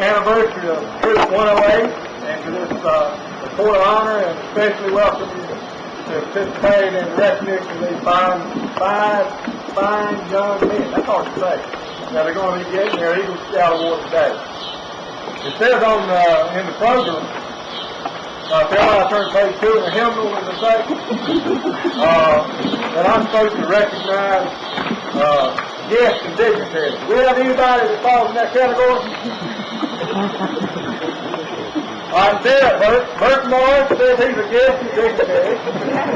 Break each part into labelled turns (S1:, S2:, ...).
S1: Anniversary of Troop108 and to this Ward of Honor, and especially welcome you to participate in the recognition of these fine young men. That's hard to say. Now they're going to be getting their Eagle Scout Award today. It says on in the program, I turn page 2 in the hymnal in the state, that I'm supposed to recognize guests and dignitaries. Do we have anybody that falls in that category? All right, there, Bert Morris says he's a guest and dignitary.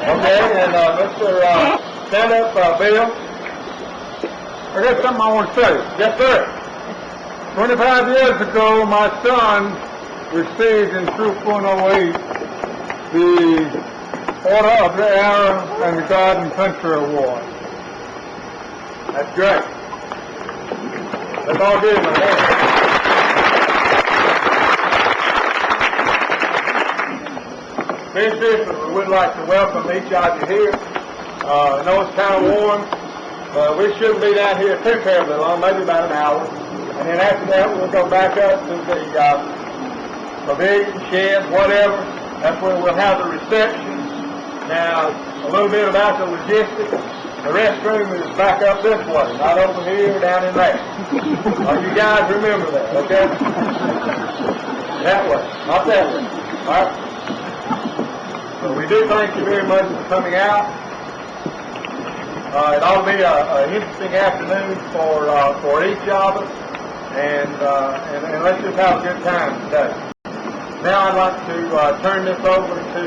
S1: Okay, and Mr. Stand up, Bill. I got something I want to say. Yes, sir. 25 years ago, my son received in Troop108 the Order of the Arrow and the Garden Country Award. That's great. Let's all give him a hand. Very seriously, we would like to welcome each of you here. I know it's kind of warm, but we shouldn't be down here too terribly long, maybe about an hour. And then after that, we'll go back up to the pavilion, shed, whatever. That's where we'll have the reception. Now, a little bit about the logistics. The restroom is back up this way, not over here, down in there. You guys remember that, okay? That way, not that way. All right? So we do thank you very much for coming out. It ought to be an interesting afternoon for each of us, and let's just have a good time today. Now I'd like to turn this over to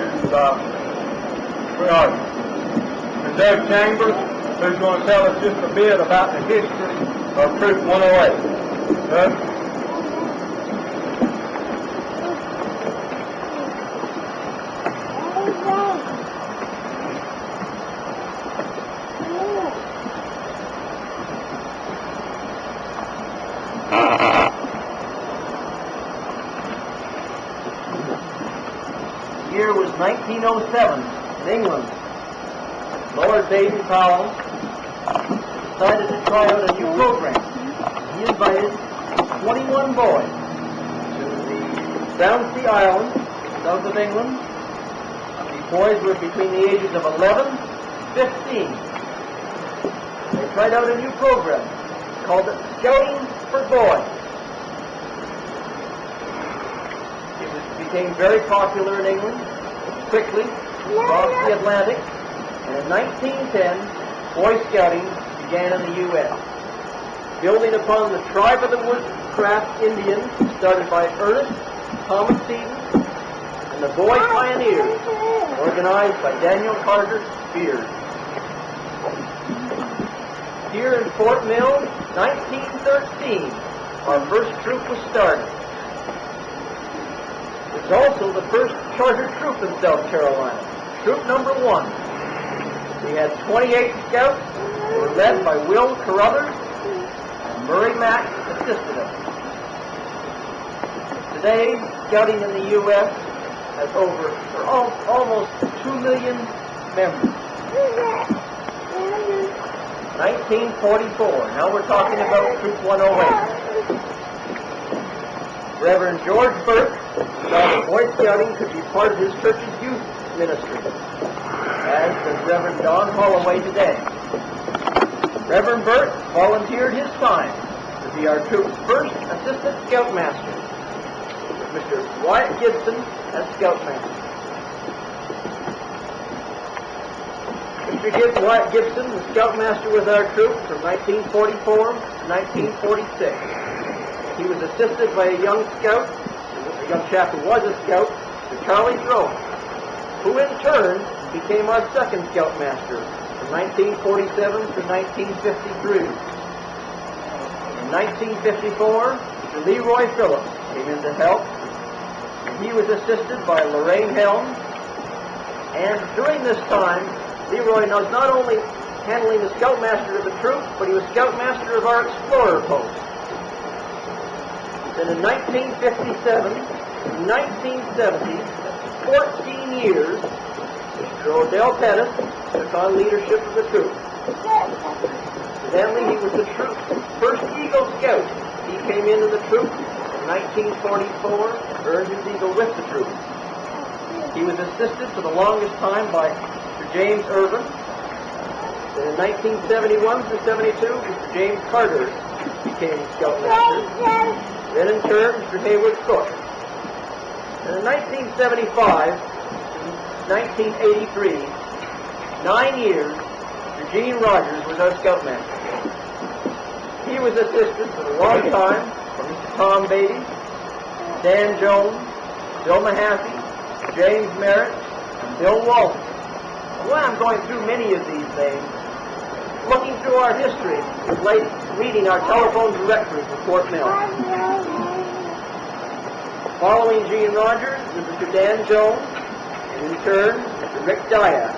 S1: Doug Chambers, who's going to tell us just a bit about the history of Troop108. Doug?
S2: year was 1907 in England. Lord Baden-Powell decided to try out a new program. He invited 21 boys to the Brown Sea Islands, south of England. These boys were between the ages of 11 and 15. They tried out a new program called Scouting for Boys. It became very popular in England quickly across the Atlantic, and in 1910, Boy Scouting began in the U.S. Building upon the Tribe of the Woodcraft Indians started by Ernest Thomas Seton and the Boy Pioneers, organized by Daniel Carter Spears. Here in Fort Mill, 1913, our first troop was started. It was also the first charter troop in South Carolina, Troop number 1. We had 28 scouts who were led by Will Carruthers, and Murray Mack assisted us. Today, scouting in the U.S. has almost 2 million members. 1944. Now we're talking about Troop 108. Reverend George Burke saw that Boy Scouting could be part of his church's youth ministry, as does Reverend Don Holloway today. Reverend Burke volunteered his time to be our troop's first assistant scoutmaster, with Mr. Wyatt Gibson as scoutmaster. Mr. Wyatt Gibson was scoutmaster with our troop from 1944 to 1946. He was assisted by a young scout, a young chap who was a scout, Mr. Charlie Drone, who in turn became our second scoutmaster from 1947 to 1953. In 1954, Mr. Leroy Phillips came in to help, and he was assisted by Lorraine Helms. And during this time, Leroy was not only handling the scoutmaster of the troop, but he was scoutmaster of our explorer post. Then in 1957 and 1970, 14 years, Mr. Odell Pettus took on leadership of the troop. Incidentally, he was the troop's first Eagle Scout. He came into the troop in 1944 and earned his Eagle with the troop. He was assisted for the longest time by Mr. James Irvin. Then in 1971 to 72, Mr. James Carter became scoutmaster. Then in turn, Mr. Hayward Cook. And in 1975 to 1983, 9 years, Mr. Gene Rogers was our scoutmaster. He was assisted for a long time by Mr. Tom Beatty, Dan Jones, Bill Mahaffey, James Merritt, and Bill Walton. While I'm going through many of these names, looking through our history is like reading our telephone directory for Fort Mill. Following Gene Rogers was Mr. Dan Jones, and in turn, Mr. Rick Dyack.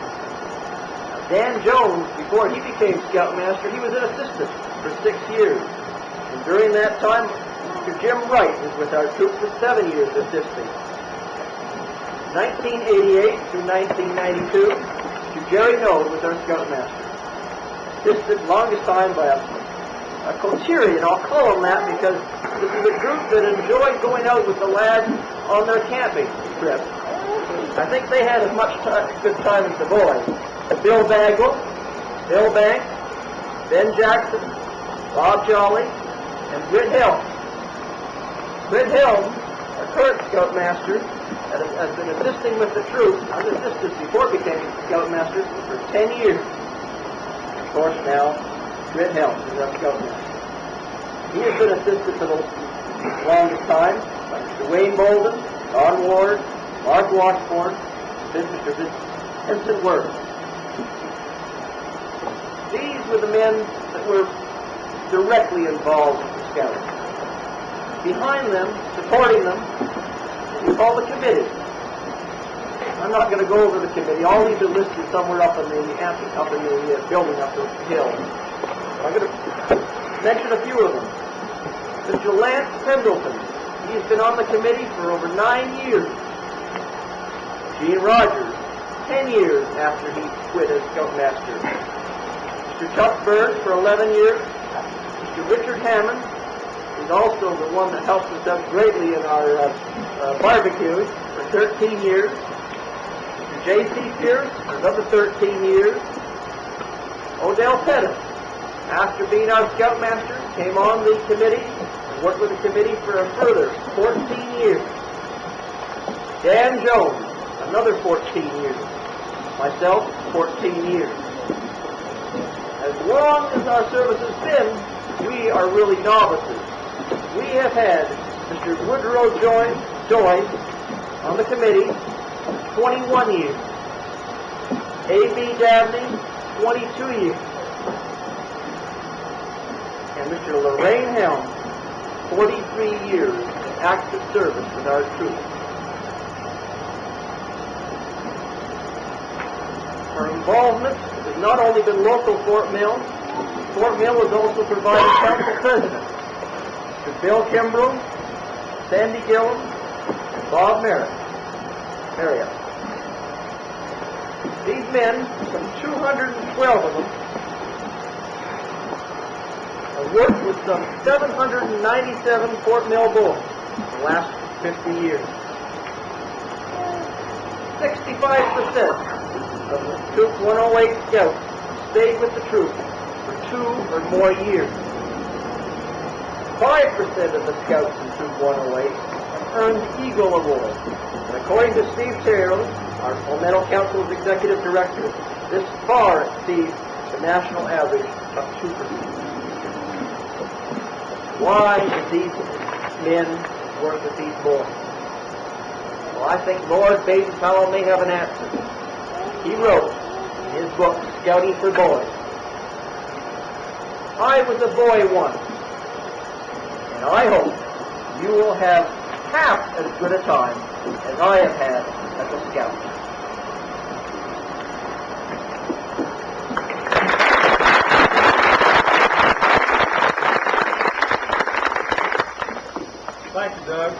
S2: Dan Jones, before he became scoutmaster, he was an assistant for 6 years. And during that time, Mr. Jim Wright was with our troop for 7 years assisting. 1988 through 1992, Mr. Jerry Node was our scoutmaster. Assisted longest time by a coterian. I'll call him that because this is a group that enjoyed going out with the lads on their camping trips. I think they had as much good time as the boys. Bill Bagwell, Bill Banks, Ben Jackson, Bob Jolly, and Britt Helms. Britt Helms, our current scoutmaster, has been assisting with the troop, unassisted before becoming scoutmaster, for 10 years. Of course, now, Britt Helms is our scoutmaster. He has been assisted for the longest time by Mr. Wayne Bouldin, Don Ward, Mark Washburn, and Mr. Vincent Worth. These were the men that were directly involved with the scouting. Behind them, supporting them, we call the committee. I'm not going to go over the committee. All these are listed somewhere up in the building up the hill. I'm going to mention a few of them. Mr. Lance Pendleton. He's been on the committee for over 9 years. Gene Rogers, 10 years after he quit as scoutmaster. Mr. Tuckberg for 11 years. Mr. Richard Hammond is also the one that helped us out greatly in our barbecues for 13 years. Mr. J.C. Pierce for another 13 years. Odell Pettus, after being our scoutmaster, came on the committee and worked with the committee for a further 14 years. Dan Jones, another 14 years. Myself, 14 years. As long as our service has been, we are really novices. We have had Mr. Woodrow Joyce on the committee 21 years. A.B. Dabney, 22 years. And Mr. Lorraine Helms, 43 years in active service with our troops. Our involvement has not only been local Fort Mill has also provided council presidents to Bill Kimbrell, Sandy Gillum, and Bob Marriott. These men, some 212 of them, have worked with some 797 Fort Mill boys in the last 50 years. 65% of the Troop 108 scouts stayed with the troop for 2 or more years. 5% of the scouts in Troop 108 have earned the Eagle Award. And according to Steve Terrell, our Palmetto Council's executive director, this far exceeds the national average of 2%. Why do these men work with these boys? Well, I think Lord Baden-Powell may have an answer. He wrote in his book, Scouting for Boys, I was a boy once, and I hope you will have half as good a time as I have had as a scout.
S1: Thank you, Doug.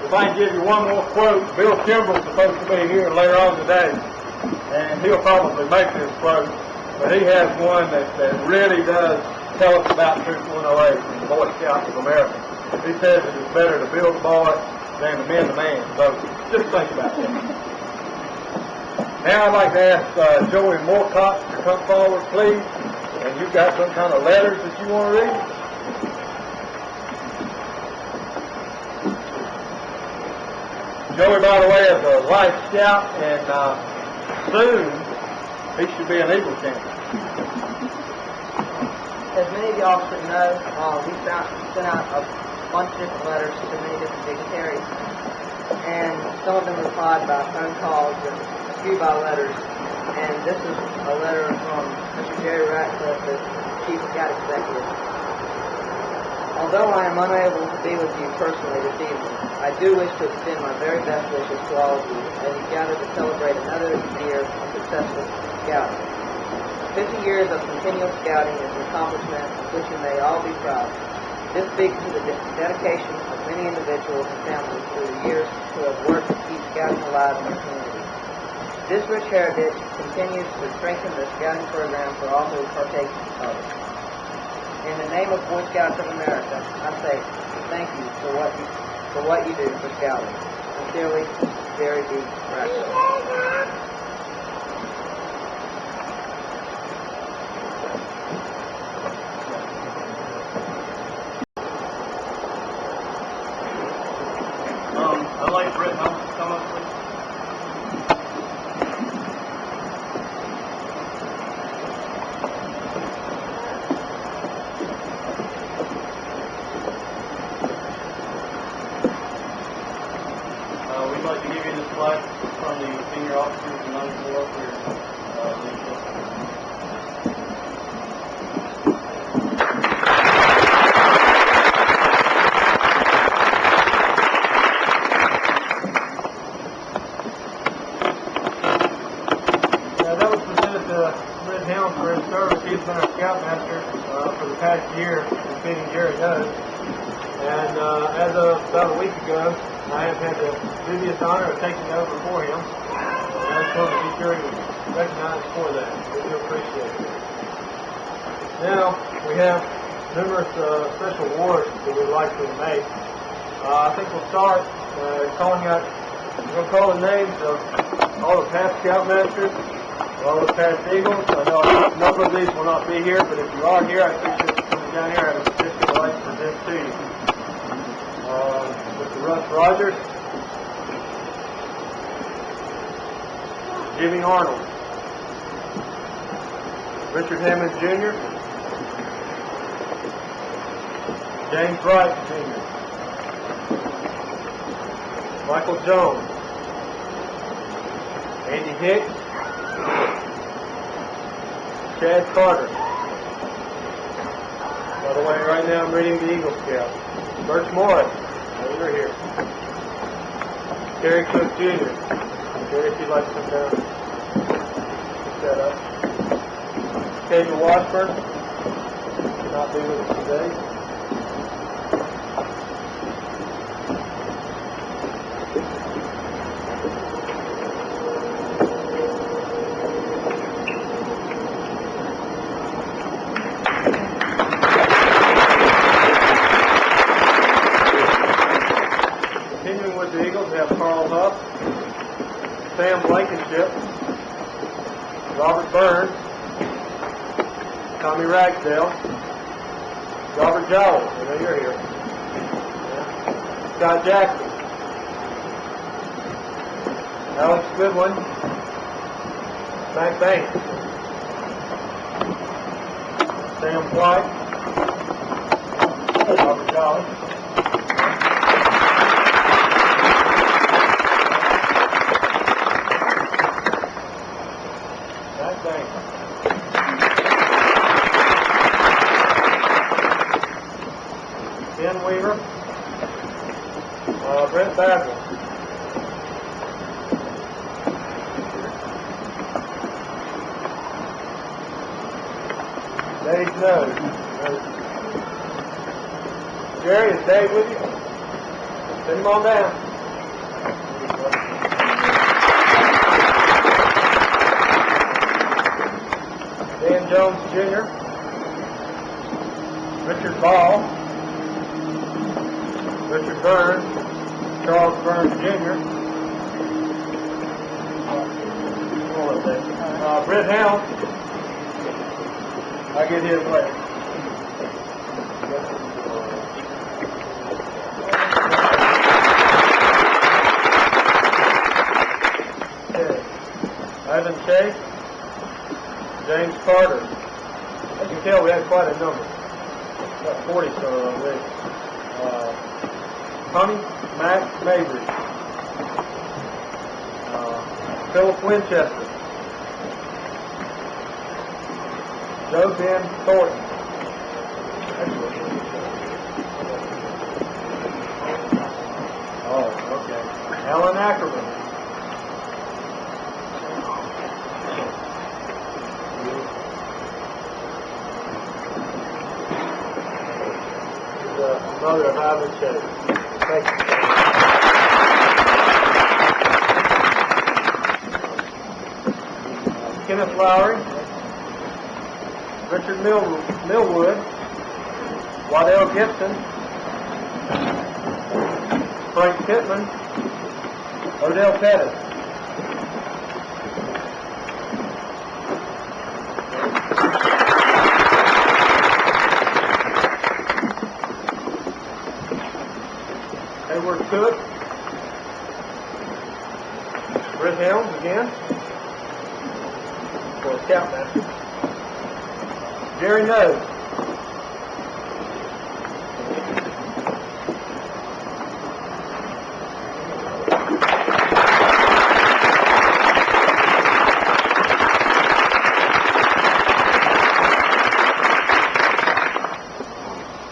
S1: If I can give you one more quote, Bill Kimbrell is supposed to be here later on today, and he'll probably make this quote, but he has one that really does tell us about Troop 108 and the Boy Scouts of America. He says it is better to build a boy than to mend a man, so just think about that. Now I'd like to ask Joey Moorcock to come forward, please, and you've got some kind of letters that you want to read. Joey, by the way, is a Life Scout, and soon he should be an Eagle champion.
S3: As many of you officers know, we sent out a bunch of different letters to many different dignitaries, and some of them replied by phone calls and a few by letters. And this is a letter from Mr. Jerry Ratcliffe, the Chief Scout Executive. Although I am unable to be with you personally this evening, I do wish to extend my very best wishes to all of you as you gather to celebrate another year of successful scouting. 50 years of continual scouting is an accomplishment of which you may all be proud. This speaks to the dedication of many individuals and families through the years who have worked to keep scouting alive in their community. This rich heritage continues to strengthen the scouting program for all who partake of it. In the name of Boy Scouts of America, I say thank you for what you do for scouting. Sincerely, Jerry B. Ratcliffe.
S1: I'd like Britt Helms to come up, please. We'd like to give you this plaque from the senior officers and non-war for your leadership. That was presented to Britt Helms for his service. He's been our scoutmaster for the past year, defeating Jerry Doe. And as of about a week ago, I have had the dubious honor of taking over for him. And I just want to be sure he was recognized for that. We do appreciate it. Now, we have numerous special awards that we'd like to make. I think we'll start calling out, we'll call the names of all the past scoutmasters, all the past Eagles. I know a number of these will not be here, but if you are here, I appreciate you coming down here. I have a certificate I'd like to present to you. Mr. Russ Rogers, Jimmy Arnold, Richard Hammond Jr., James Wright Jr., Michael Jones, Andy Hicks, Chad Carter. By the way, right now I'm reading the Eagle Scout. Birch Morris, over here. Terry Cook Jr. Terry, if you'd like to come down, pick that up. Caden Washburn, not be with us today. Sam Blankenship, Robert Burns, Tommy Ragsdale, Robert Jowell, I know you're here, Scott Jackson, Alex Goodwin, Matt Banks, Sam White, Robert Jolly, Ben Weaver, Brent Basil, Dave Snow. Jerry, is Dave with you? Send him on down. Dan Jones Jr., Richard Ball, Richard Burns, Charles Burns Jr., Britt Helms. I get his later. Okay. Ivan Chase, James Carter. As you can tell, we had quite a number. About 40 some already. Tommy Max Mabry, Philip Winchester, Joe Ben Thornton, oh, okay, Alan Ackerman, mother of Ivan Chase. Thank you. Kenneth Lowry, Richard Millwood, Waddell Gibson, Frank Pittman, Odell Pettus. Cook, Britt Helms again, for a scoutmaster. Jerry Nose,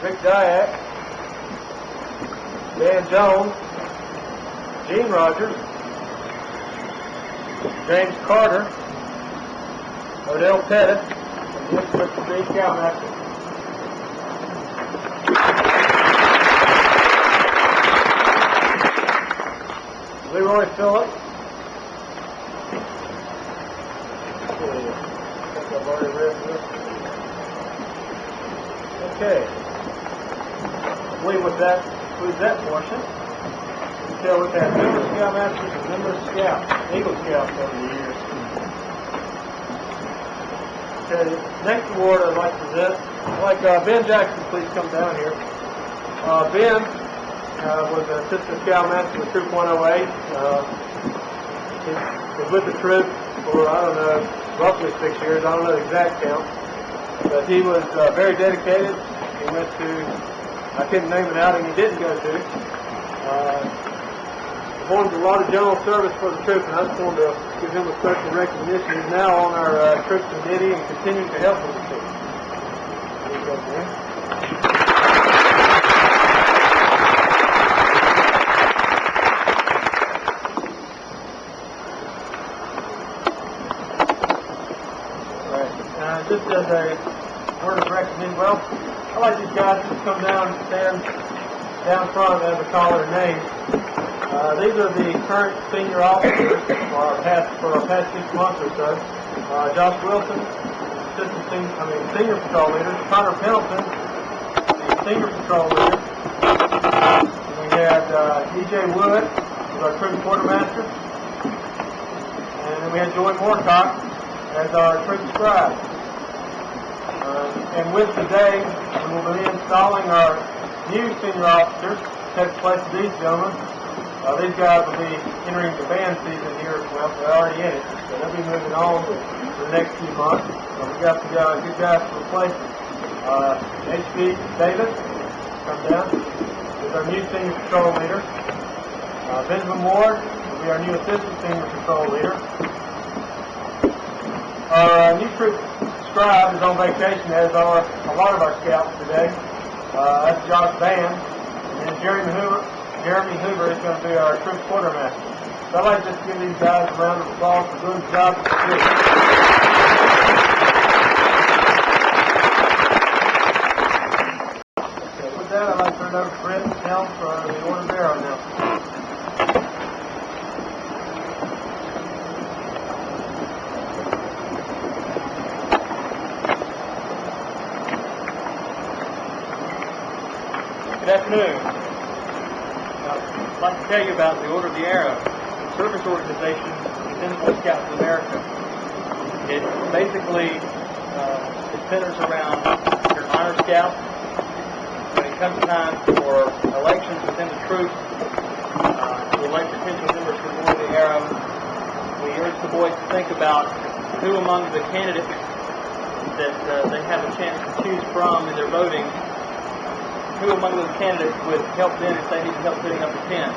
S1: Rick Dyack, Dan Jones, Gene Rogers, James Carter, Odell Pettus, and this was the big scoutmaster. Troy Phillips. Okay. I believe with that concludes that portion. Until we've had numerous scoutmasters and numerous scouts, Eagle Scouts over the years. Okay, next award I'd like to present. I'd like Ben Jackson, please come down here. Ben was an assistant scoutmaster with Troop 108. He was with the troop for, I don't know, roughly 6 years. I don't know the exact count. But he was very dedicated. He went to, I couldn't name an outing he didn't go to. Performed a lot of general service for the troop, and I just wanted to give him a special recognition. He's now on our troops committee and continuing to help with the troop. There you go, Ben. Just as a word of recognition, well, I like these guys to come down and stand down front as I call their names. These are the current senior officers for our past 6 months or so. Josh Wilson, senior patrol leader. Conner Pendleton, the senior patrol leader. And we had E.J. Wood, who's our troop quartermaster. And then we had Joy Moorcock as our troop scribe. And with today, we will be installing our new senior officers, takes place with these gentlemen. These guys will be entering the band season here. Well, they're already in it, so they'll be moving on for the next few months. We got the good guys to replace them. H.B. Davis, come down, is our new senior patrol leader. Benjamin Ward will be our new assistant senior patrol leader. Our new troop scribe is on vacation, as are a lot of our scouts today. That's Josh Van, and Jeremy Hoover is going to be our troop quartermaster. So I'd like to just give these guys a round of applause for doing the job that they do. Okay, with that, I'd like to turn it over to Britt Helms for the Order of Arrow now.
S2: Good afternoon. I'd like to tell you about the Order of the Arrow, the service organization within the Boy Scouts of America. It basically centers around your honor scouts. When it comes time for elections within the troops to elect potential members for the Order of the Arrow, we urge the boys to think about who among the candidates that they have a chance to choose from in their voting, who among those candidates would help them if they need help putting up a tent,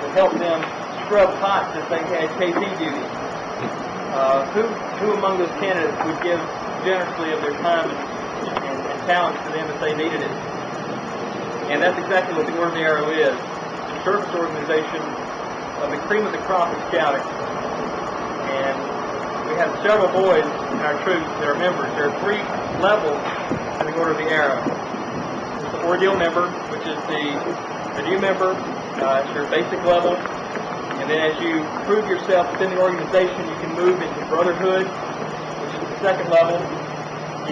S2: would help them scrub pots if they had KP duty, who among those candidates would give generously of their time and talents to them if they needed it. And that's exactly what the Order of the Arrow is, a service organization of the cream of the crop of scouting. And we have several boys in our troops that are members. There are 3 levels in the Order of the Arrow. Ordeal member, which is the new member. It's your basic level. And then as you prove yourself within the organization, you can move into Brotherhood, which is the second level.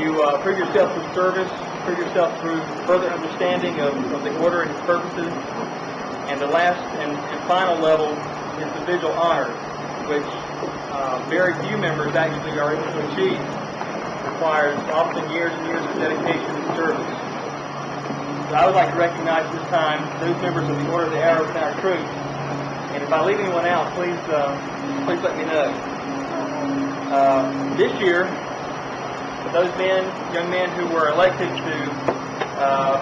S2: You prove yourself through service, prove yourself through further understanding of the Order and its purposes. And the last and final level is the Vigil Honor, which very few members actually are able to achieve. It requires often years and years of dedication and service. So I would like to recognize this time those members of the Order of the Arrow in our troops. And if I leave anyone out, please let me know. This year, those young men who were elected to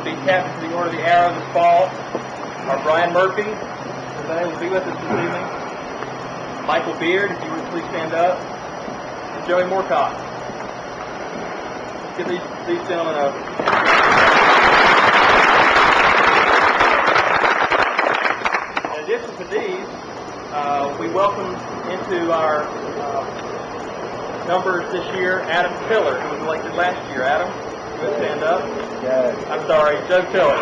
S2: be captains of the Order of the Arrow this fall are Brian Murphy, who's been able to be with us this evening, Michael Beard, if you would please stand up, and Joey Moorcock. Let's give these gentlemen a... In addition to these, we welcomed into our numbers this year Adam Tiller, who was elected last year. Adam, you would stand up?
S1: Yes.
S2: I'm sorry, Joe Tiller.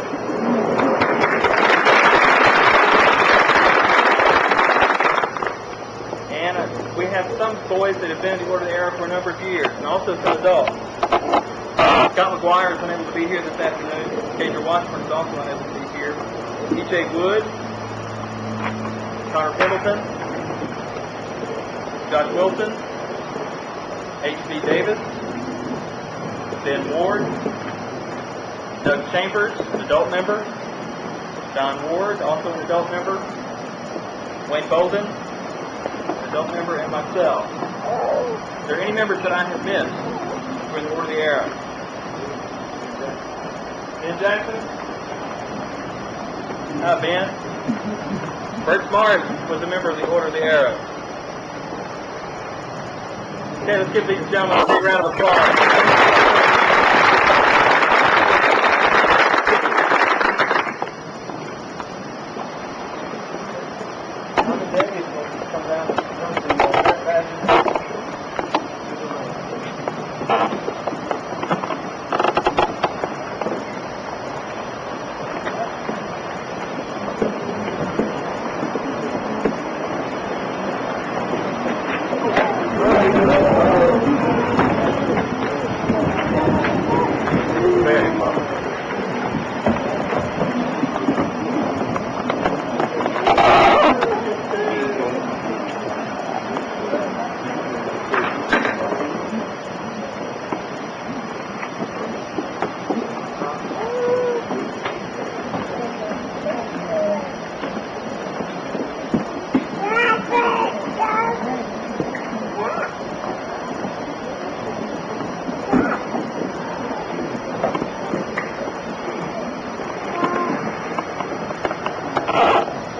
S2: some boys that have been in the Order of the Arrow for a number of years, and also some adults. Scott McGuire is unable to be here this afternoon. Major Washburn is also unable to be here. E.J. Wood, Conner Pendleton, Josh Wilson, H.B. Davis, Ben Ward, Doug Chambers, an adult member, Don Ward, also an adult member, Wayne Bouldin, an adult member, and myself. Are there any members that I have missed for the Order of the Arrow? Ben Jackson? Ben. Bert Smart was a member of the Order of the Arrow. Okay, let's give these gentlemen a big round of applause.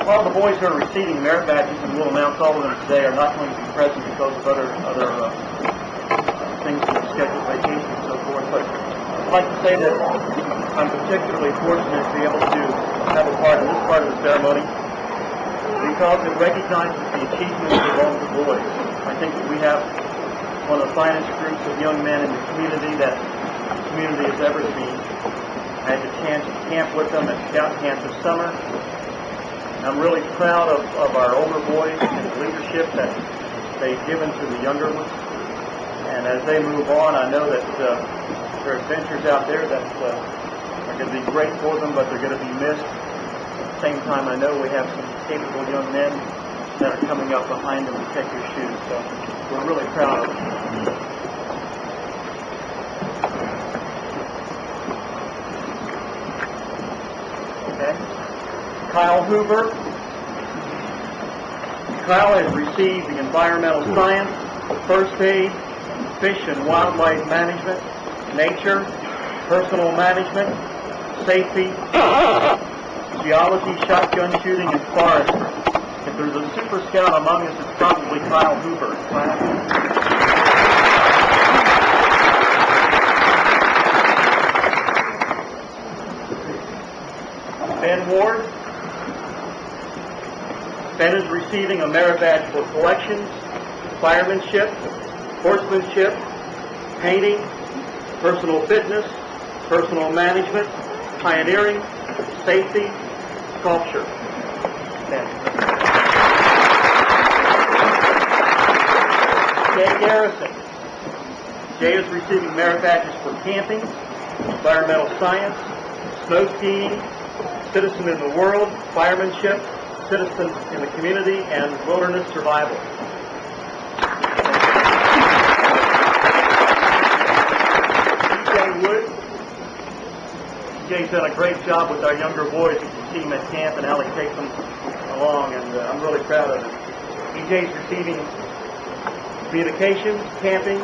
S1: While the boys who are receiving merit badges, and we'll announce all of them today, are not going to be present because of other things like scheduled vacation and so forth, but I'd like to say that I'm particularly fortunate to be able to have a part in this part of the ceremony because it recognizes the achievements of all the boys. I think that we have one of the finest groups of young men in the community that the community has ever seen. I had the chance to camp with them at Scout Camp this summer. I'm really proud of our older boys and the leadership that they've given to the younger ones. And as they move on, I know that there are adventures out there that are going to be great for them, but they're going to be missed. At the same time, I know we have some capable young men that are coming up behind them to take their shoes. So we're really proud of them. Okay. Kyle Hoover. Kyle has received the environmental science, first aid, fish and wildlife management, nature, personal management, safety, geology, shotgun shooting, and forestry. If there's a super scout among us, it's probably Kyle Hoover. Ben Ward. Ben is receiving a merit badge for collections, firemanship, horsemanship, painting, personal fitness, personal management, pioneering, safety, sculpture. Ben. Jay Garrison. Jay is receiving merit badges for camping, environmental science, snow skiing, citizen in the world, firemanship, citizen in the community, and wilderness survival. E.J. Wood. E.J.'s done a great job with our younger boys. You can see him at camp and how he takes them along, and I'm really proud of him. E.J.'s receiving communications, camping,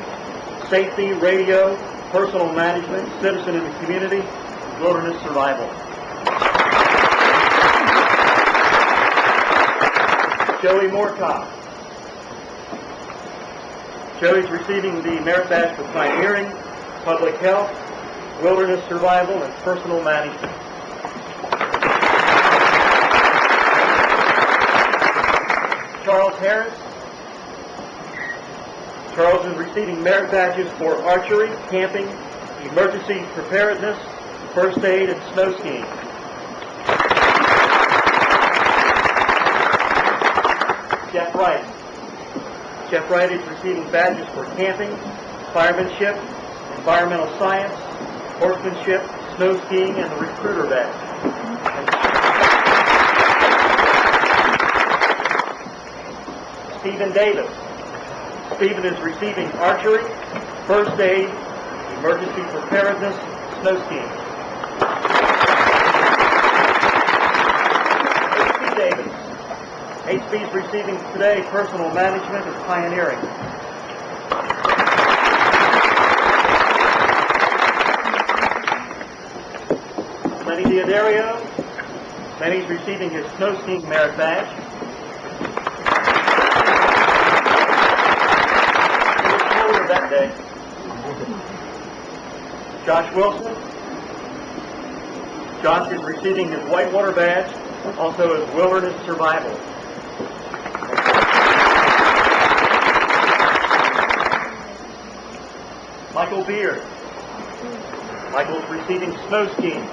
S1: safety, radio, personal management, citizen in the community, wilderness survival. Joey Moorcock. Joey's receiving the merit badge for pioneering, public health, wilderness survival, and personal management. Charles Harris. Charles is receiving merit badges for archery, camping, emergency preparedness, first aid, and snow skiing. Jeff Wright.
S2: Jeff Wright is receiving badges for camping, firemanship, environmental science, horsemanship, snow skiing, and the recruiter badge. Stephen Davis. Stephen is receiving archery, first aid, emergency preparedness, snow skiing. H.B. Davis. H.B. is receiving today personal management and pioneering. Lenny Diodario. Lenny's receiving his snow skiing merit badge. That day. Josh Wilson. Josh is receiving his whitewater badge, also his wilderness survival. Michael Beard. Michael's receiving snow skiing.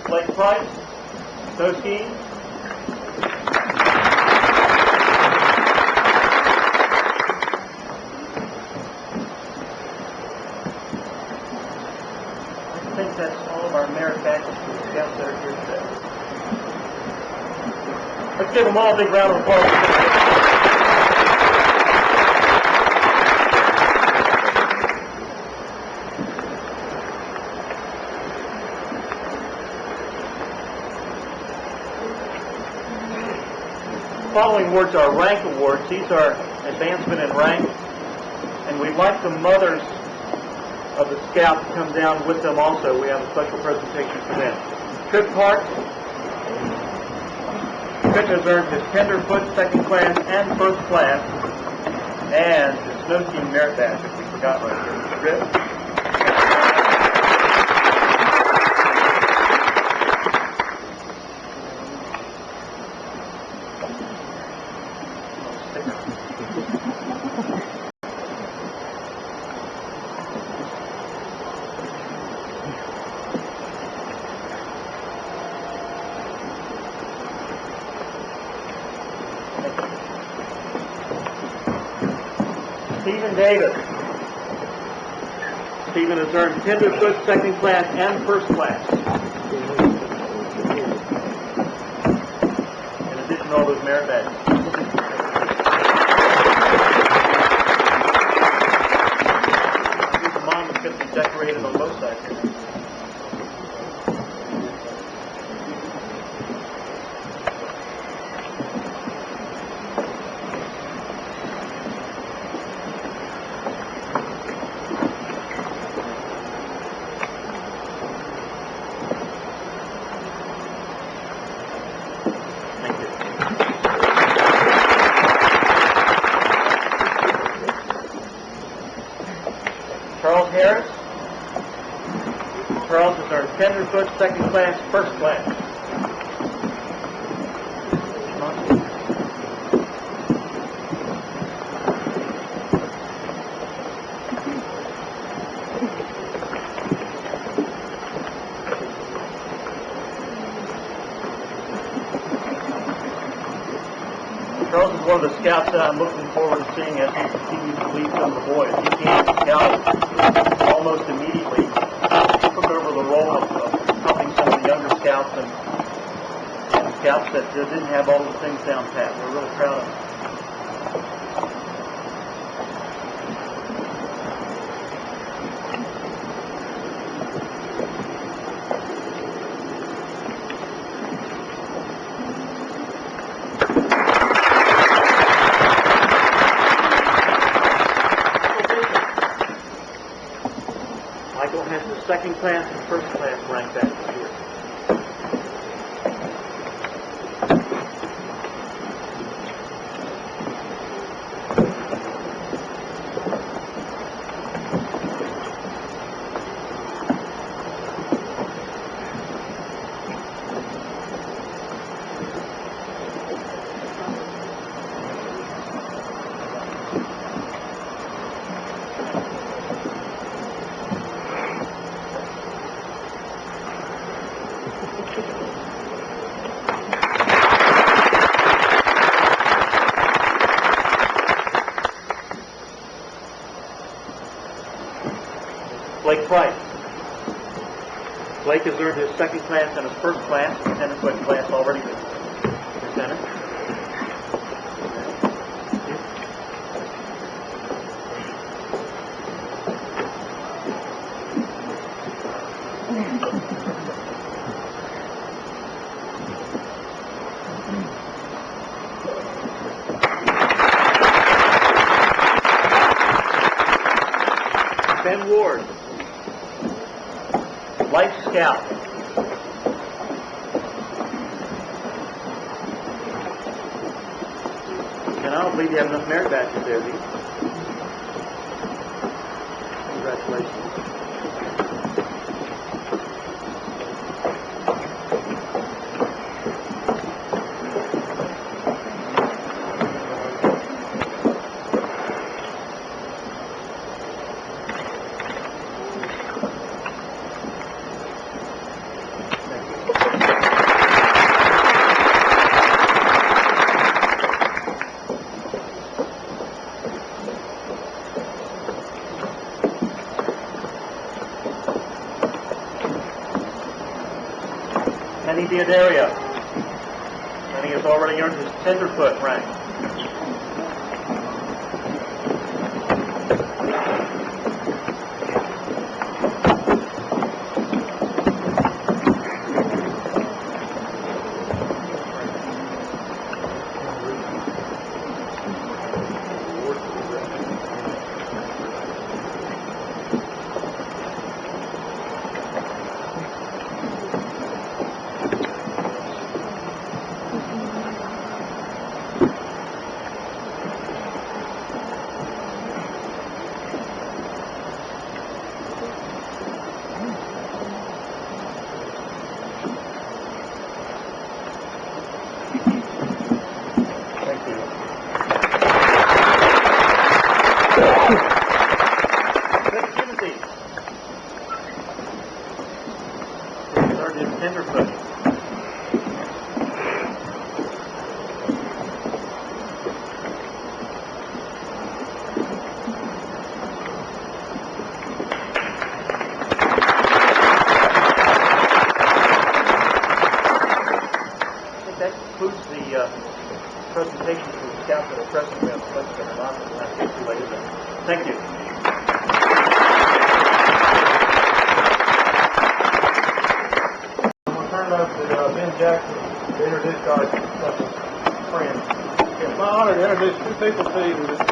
S2: Blake Price, snow skiing. I think that's all of our merit badges for the scouts that are here today. Let's give them all a big round of applause. Following awards are rank awards. These are advancement in rank, and we'd like the mothers of the scouts to come down with them also. We have a special presentation for them. Trip Hart. Trip has earned his tenderfoot second class and first class, and his snow skiing merit badge, if we forgot right here. Trip. Stephen Davis. Stephen has earned tenderfoot second class and first class. In addition to all those merit badges. Here's the mom that's going to be decorated on both sides. Charles has earned tenderfoot, second class, first class. Charles is one of the scouts that I'm looking forward to seeing as he continues to lead some of the boys. He came to scout almost immediately. He took over the role of helping some of the younger scouts and scouts that didn't have all the things down pat. We're really proud of him. Michael has the second class and first class rank badges here. Blake Price. Blake has earned his second class and his first class, and 10-foot class already presented. Ben Ward, Life Scout. And I don't believe you have enough merit badges there, do you? Congratulations. Kenny Diadaria, and he has already earned his tenderfoot rank. Presentation to the scouts that are present. We have a bunch that are not, but we'll have to get to later. Thank you.
S1: I'm going to turn it over to Ben Jackson to introduce our friends. It's my honor to introduce two people to you that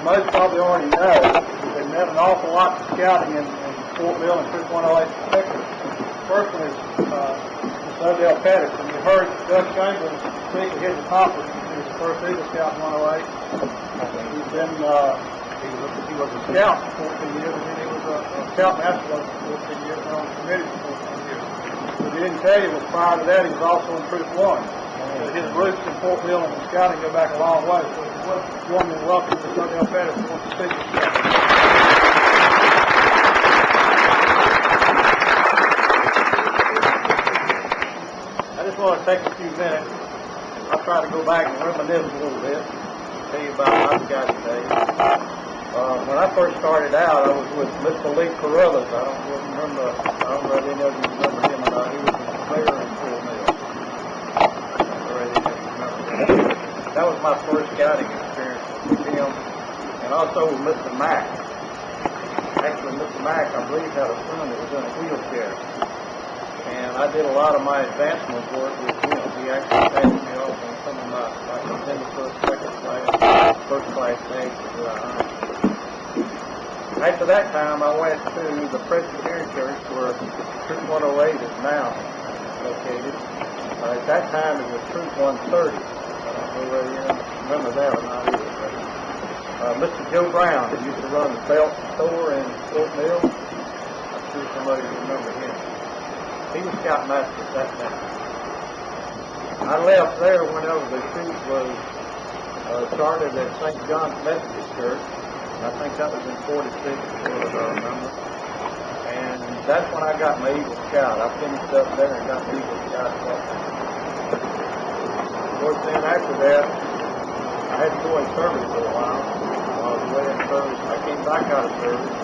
S1: most probably already know. They've met an awful lot of scouting in Fort Bill and Troop108 in Texas. First one is Odell Pettus, and you heard Doug Chamberlain speak at his conference. He was the first Eagle Scout in 108. He's been, he was a scout for 14 years, and then he was a scoutmaster for 14 years, and on the committee for 14 years. What he didn't tell you was prior to that, he was also in Troop 1. His roots in Fort Bill and scouting go back a long way. So join me in welcoming Mr. Odell Pettus who wants to speak to you. I just want to take a few minutes. I'll try to go back and reminisce a little bit, tell you about my scouting days. When I first started out, I was with Mr. Lee Carruthers. I don't know if any of you remember him or not. He was a mayor in Fort Mill. That was my first scouting experience with him, and also with Mr. Mack. Actually, Mr. Mack, I believe, had a son that was in a wheelchair. And I did a lot of my advancement work with him. He actually passed me off on some of my, like, first, second class, first class days. After that time, I went to the Presbyterian Church where Troop 108 is now located. At that time, it was Troop 130. I don't know whether you remember that or not either. Mr. Joe Brown, who used to run the Belt store in Fort Mill. I'm sure somebody remember him. He was scoutmaster at that time. I left there whenever the troop was started at St. John's Methodist Church. I think that was in 46, as I remember. And that's when I got my Eagle Scout. I finished up there and got my Eagle Scout. Of course, then after that, I had to go in service for a while. While I was away in service, I came back out of service.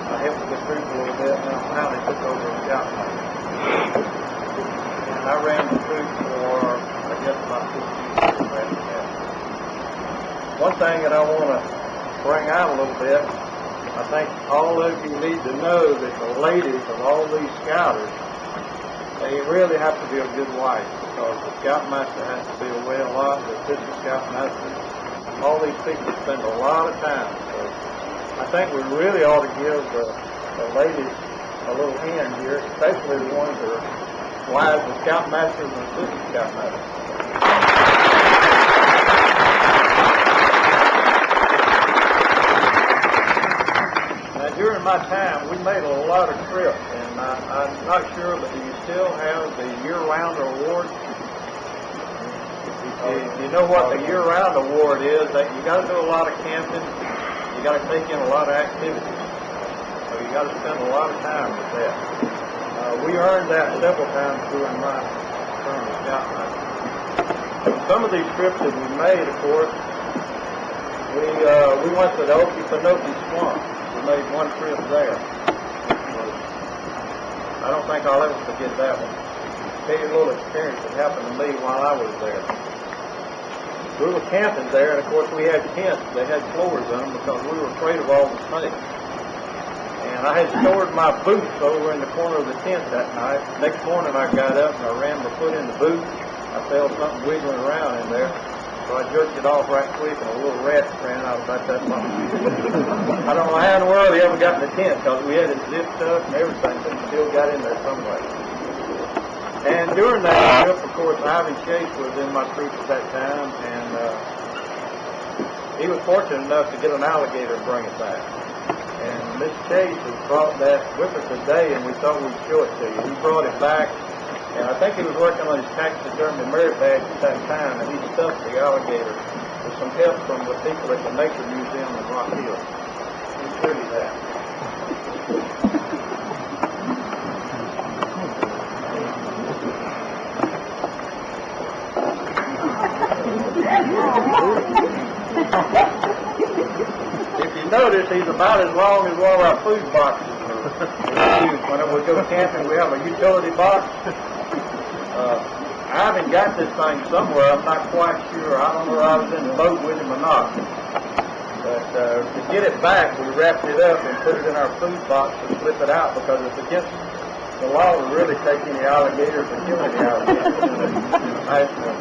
S1: I helped with the troop a little bit, and I finally took over as scoutmaster. And I ran the troop for, I guess, about 15 years after that. One thing that I want to bring out a little bit, I think all of you need to know that the ladies of all these scouters, they really have to be a good wife, because the scoutmaster has to be away a lot, the assistant scoutmaster, all these people spend a lot of time. So I think we really ought to give the ladies a little hand here, especially the ones that are wives of scoutmasters and assistant scoutmasters. Now, during my time, we made a lot of trips, and I'm not sure, but do you still have the year-round award? You know what the year-round award is? That you got to do a lot of camping. You got to take in a lot of activities. So you got to spend a lot of time with that. We earned that several times during my term as scoutmaster. Some of these trips that we made, of course, we went to the Okefenokee Swamp. We made one trip there. I don't think I'll ever forget that one. I'll tell you a little experience that happened to me while I was there. We were camping there, and of course we had tents. They had floors in them because we were afraid of all the snakes. And I had stored my boots over in the corner of the tent that night. Next morning I got up and I ran my foot in the boot. I felt something wiggling around in there. So I jerked it off right quick, and a little rat ran out about that much. I don't know how in the world he ever got in the tent, because we had it zipped up and everything, but he still got in there somewhere. And during that trip, of course, Ivy Chase was in my troop at that time, and he was fortunate enough to get an alligator and bring it back. And Miss Chase has brought that with us today, and we thought we'd show it to you. He brought it back, and I think he was working on his taxidermy merit badge at that time, and he stuffed the alligator with some help from the people at the Nature Museum in Rock Hill. He showed you that. If you notice, he's about as long as one of our food boxes are used. Whenever we go camping, we have a utility box. I haven't got this thing somewhere. I'm not quite sure. I don't know if I was in the boat with him or not. But to get it back, we wrapped it up and put it in our food box and flip it out, because it's against the law to really take any alligators or kill any alligators in a national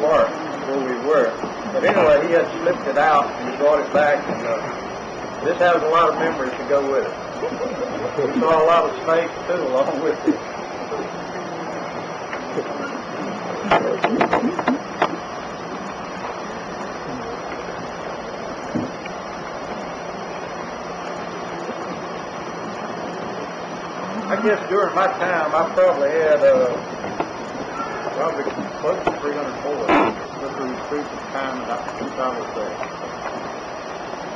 S1: park where we were. But anyway, he had slipped it out and he brought it back, and this has a lot of memories to go with it. We saw a lot of snakes too along with it. I guess during my time, I probably had probably close to 300 boys with the troops at the time that I was there.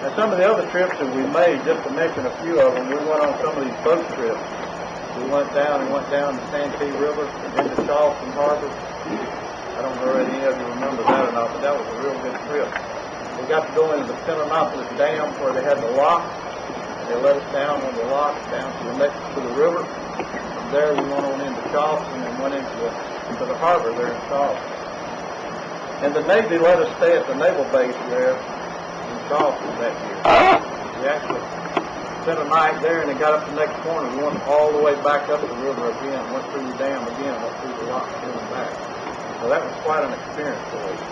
S1: And some of the other trips that we made, just to mention a few of them, we went on some of these boat trips. We went down the Santee River into Charleston Harbor. I don't know if any of you remember that or not, but that was a real good trip. We got to go into the Penonopolis Dam where they had the lock. They let us down on the lock down to the river. From there we went on into Charleston and went into the harbor there in Charleston. And the Navy let us stay at the naval base there in Charleston that year. We actually spent a night there, and then got up the next morning. We went all the way back up the river again, went through the dam again, went through the lock and back. So that was quite an experience for us.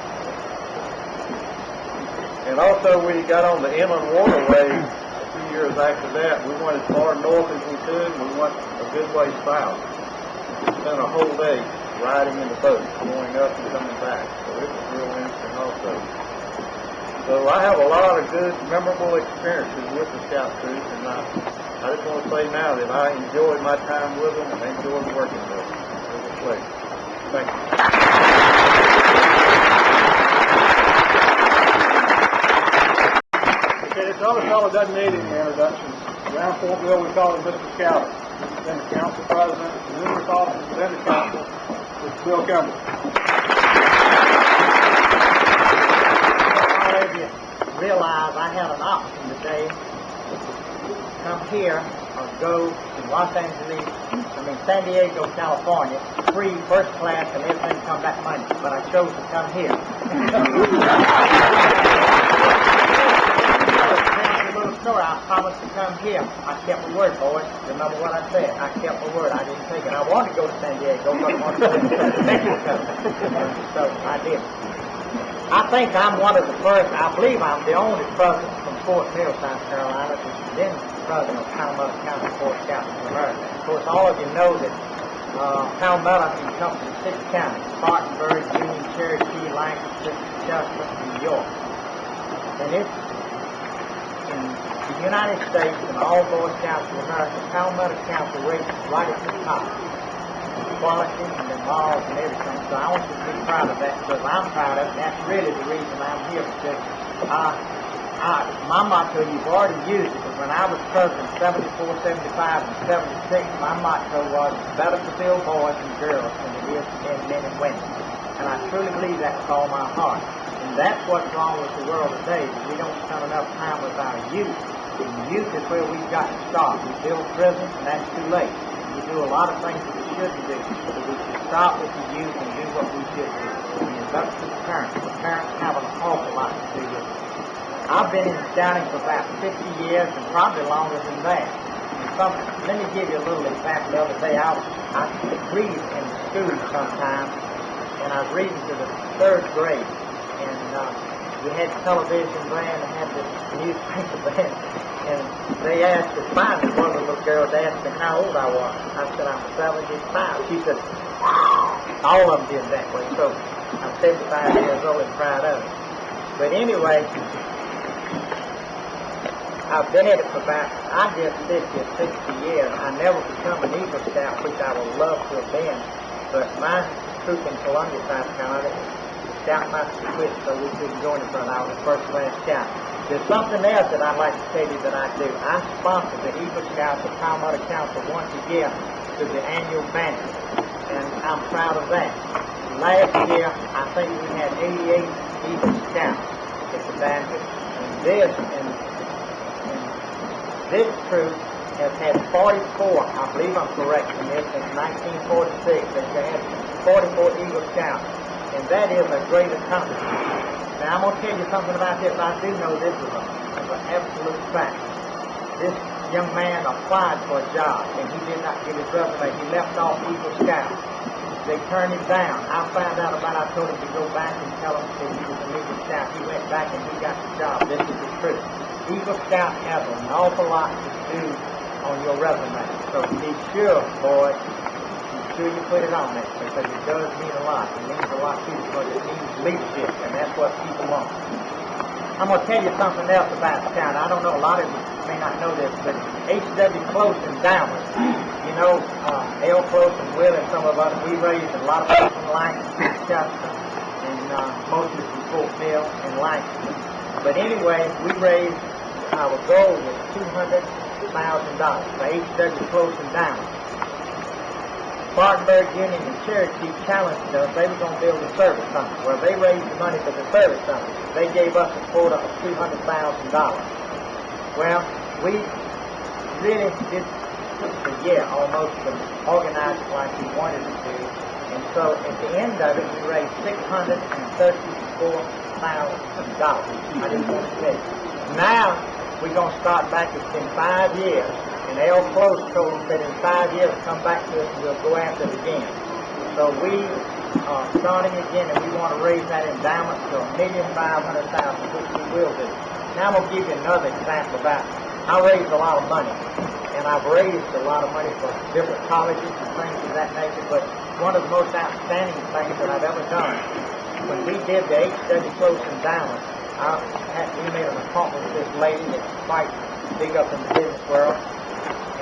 S1: And also we got on the inland waterway a few years after that. We went as far north as we could. We went a good way south. We spent a whole day riding in the boat, going up and coming back. So it was real interesting also. So I have a lot of good, memorable experiences with the Scout Troop, and I just want to say now that I enjoyed my time with them and I enjoyed working with them. It was a pleasure. Thank you. Okay, this other fellow doesn't need any introduction. Around Fort Bill, we call him Mr. Scout. He's been the council president, numerous officers within the council, Mr. Bill Kimbrell.
S3: Realize I had an option today come here or go to San Diego, California, free, first class, and everything come back Monday. But I chose to come here. Story. I promised to come here. I kept my word, boys. Remember what I said. I kept my word. I didn't take it. I wanted to go to San Diego, but I wanted to go to Mexico. So I did. I think I'm one of the first, I believe I'm the only president from Fort Mill, South Carolina, who's been president of Palmetto County Boy Scouts of America. Of course, all of you know that Palmetto encompasses 6 counties: Spartanburg, Union, Cherokee, Lancaster, Chester, New York. And it's in the United States and all Boy Scouts of America, Palmetto County rates right at the top. Quality and the morals and everything. So I want you to be proud of that, because I'm proud of it. That's really the reason I'm here, because my motto, you've already used it, but when I was president 74, 75, and 76, my motto was, better to build boys and girls than it is to build men and women. And I truly believe that with all my heart. And that's what's wrong with the world today. We don't spend enough time with our youth. And youth is where we've got to start. We build prisons, and that's too late. We do a lot of things that we shouldn't do. But we should start with the youth and do what we should do. And it's up to the parents. The parents have an awful lot to do with it. I've been in scouting for about 50 years and probably longer than that. And let me give you a little example. The other day, I read in the school sometimes, and I was reading to the 3rd grade. And we had television brand and had this newspaper brand. And they asked us, finally, one of the little girls asked me how old I was. I said, I'm 75. She said, all of them did that way. So I'm 75 years old and proud of it. But anyway, I've been at it for about, I guess, 50 or 60 years. I never become an Eagle Scout, which I would love to have been. But my troop in Columbia, South Carolina, the scoutmaster quit, so we couldn't go any further. I was the first class scout. There's something else that I'd like to tell you that I do. I sponsor the Eagle Scouts of Palmetto Council once a year to the annual banquet, and I'm proud of that. Last year, I think we had 88 Eagle Scouts at the banquet, and this troop has had 44, I believe I'm correct in this, since 1946, they had 44 Eagle Scouts, and that is a great accomplishment. Now, I'm going to tell you something about this. I do know this is an absolute fact. This young man applied for a job, and he did not get his resume. He left off Eagle Scout. They turned him down. I found out about it. I told him to go back and tell him that he was an Eagle Scout. He went back and he got the job. This is the truth. Eagle Scout has an awful lot to do on your resume. So be sure, boys, sure you put it on there, because it does mean a lot. It means a lot to you, because it means leadership, and that's what people want. I'm going to tell you something else about Scout. I don't know, a lot of you may not know this, but H.W. Close endowment, you know, L. Close and Will and some of us, we raised a lot of people in Lancaster, Chester, and mostly from Fort Mill and Lancaster. But anyway, we raised, our goal was $200,000 for H.W. Close endowment. Spartanburg, Union, and Cherokee challenged us. They were going to build a service center. Well, they raised the money for the service center. They gave us a quota of $200,000. Well, we really did took a year almost to organize it like we wanted to do. And so at the end of it, we raised $634,000. I just want to say. Now, we're going to start back. It's been 5 years. And L. Close told us that in 5 years, come back to us and we'll go after it again. So we are starting again, and we want to raise that endowment to $1,500,000, which we will do. Now I'm going to give you another example about, I raised a lot of money, and I've raised a lot of money for different colleges and things of that nature, but one of the most outstanding things that I've ever done, when we did the H.W. Close endowment, we made an appointment with this lady that's quite big up in the business world.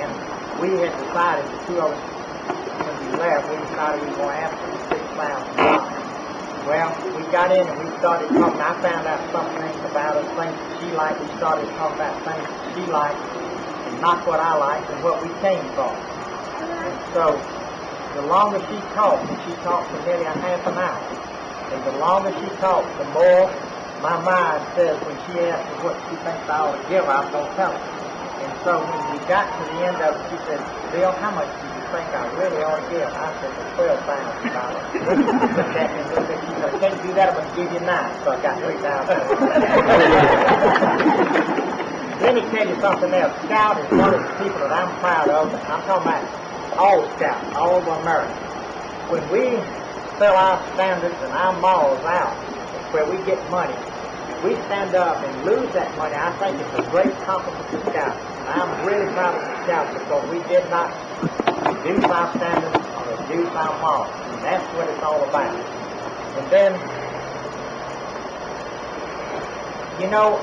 S3: And we had decided, the two of us, when we left, we decided we were going to ask for $6,000. Well, we got in and we started talking. I found out some things about us, things that she liked. We started talking about things that she liked and not what I liked and what we came from. And so, the longer she talked, and she talked for nearly a half an hour, and the longer she talked, the more my mind says when she asked me what she thinks I ought to give her, I'm going to tell her. And So when we got to the end of it, she said, Bill, how much do you think I really ought to give? I said, for $12,000. She said, I can't do that, I'm going to give you 9. So I got $3,000. Let me tell you something else. Scout is one of the people that I'm proud of. I'm talking about all Scouts, all over America. When we sell our standards and our morals out, where we get money, we stand up and lose that money. I think it's a great compliment to Scouts. And I'm really proud of the Scouts because we did not reduce our standards or reduce our morals. And that's what it's all about. And then, you know,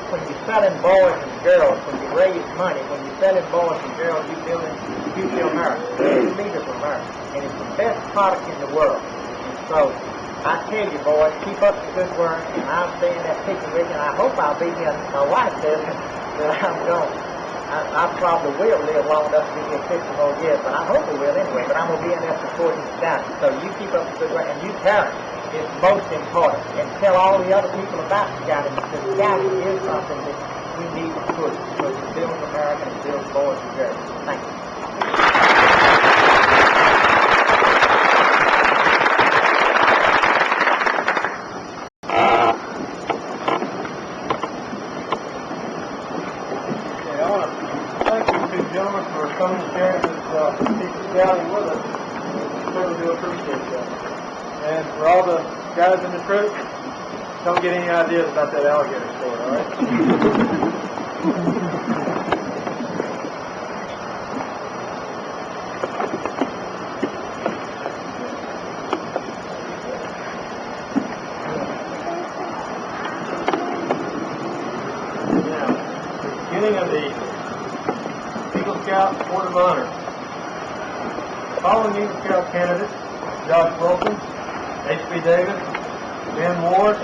S3: when you're selling boys and girls, when you raise money, when you're selling boys and girls, you're building future America. You're the leaders of America. And it's the best product in the world. And so, I tell you, boys, keep up the good work, and I'll stay in that picture with you, and I hope I'll be here. My wife says that I'm going. I probably will live long enough to be here 50 more years, but I hope I will anyway. But I'm going to be in there supporting Scouts. So you keep up the good work, and you parents, it's most important. And tell all the other people about Scouting, because Scouting is something that we need to push because it builds America and builds boys and girls. Thank you.
S1: Gentlemen, for coming to share this piece of scouting with us. We certainly do appreciate that. And for all the guys in the troop, don't get any ideas about that alligator story, all right? Now, the beginning of the Scout Ward of Honor. The following Eagle Scout candidates, Josh Wilson, H.B. Davis, Ben Ward,